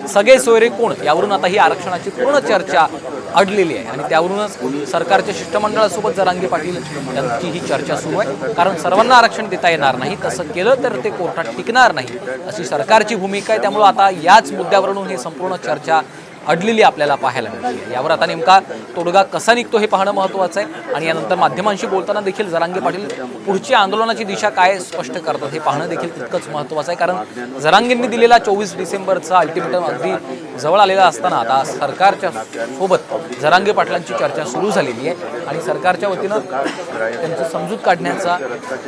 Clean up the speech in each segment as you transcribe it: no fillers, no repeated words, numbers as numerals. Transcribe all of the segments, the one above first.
सगळे सोयरे कोण यावरून आता ही आरक्षणाची पूर्ण चर्चा अडलेली आहे आणि त्यावरूनच सरकारच्या शिष्टमंडळासोबत जरांगे पाटील यांची ही चर्चा सुरू आहे। कारण सर्वांना आरक्षण देता येणार नाही, तसं केलं तर ते कोर्टात टिकणार नाही अशी सरकारची भूमिका आहे। त्यामुळे आता याच मुद्द्यावरून ही संपूर्ण चर्चा अडलेली आपल्याला पाहायला मिळते। यावर आता नेमका तोडगा कसा निघतो हे पाहणं महत्त्वाचं आहे आणि यानंतर माध्यमांशी बोलताना देखील जरांगे पाटील पुढची आंदोलनाची दिशा काय स्पष्ट करतात हे पाहणं देखील तितकंच महत्त्वाचं आहे। कारण जरांगेंनी दिलेला 24 डिसेंबरचा अल्टिमेटम अगदी जवळ आलेला असताना आता सरकारच्या सोबत जरांगे पाटलांची चर्चा सुरू झालेली आहे आणि सरकारच्या वतीनं त्यांची समजूत काढण्याचा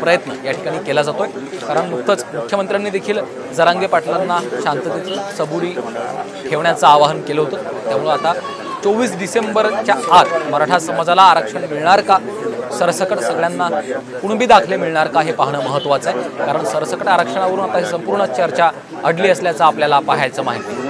प्रयत्न या ठिकाणी केला जातोय। कारण नुकतंच मुख्यमंत्र्यांनी देखील जरांगे पाटलांना शांततेत सबुरी ठेवण्याचं आवाहन केलं होतं। त्यामुळे आता 24 डिसेंबरच्या आत मराठा समाजाला आरक्षण मिळणार का, सरसकट सगळ्यांना कुणबी दाखले मिळणार का हे पाहणं महत्त्वाचं आहे। कारण सरसकट आरक्षणावरून आता ही संपूर्ण चर्चा अडली असल्याचं आपल्याला पाहायचं माहिती।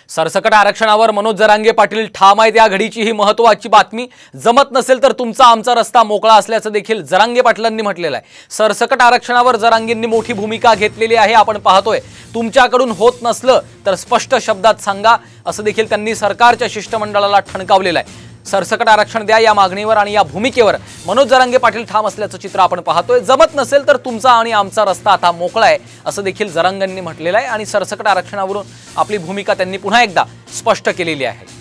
सरसकट आरक्षणावर मनोज जरांगे पाटील ठाम आहेत। या घडीची ही महत्त्वाची बातमी। जमत नसेल तर तुमचा आमचा रस्ता मोकळा असल्याचं देखील जरांगे पाटलांनी म्हटलेलं आहे। सरसकट आरक्षणावर जरांगेंनी मोठी भूमिका घेतलेली आहे। आपण पाहतोय तुमच्याकडून होत नसलं तर स्पष्ट शब्दात सांगा असं देखील त्यांनी सरकारच्या शिष्टमंडळाला ठणकावलेलं आहे। सरसकट आरक्षण द्या या मागणीवर आणि या भूमिकेवर मनोज जरांगे पाटील ठाम असल्याचं चित्र आपण पाहतोय। जमत नसेल तर तुमचा आणि आमचा रस्ता आता मोकळा आहे असं देखील जरांगेंनी म्हटलेलं आहे आणि सरसकट आरक्षणावरून आपली भूमिका त्यांनी पुन्हा एकदा स्पष्ट केलेली आहे।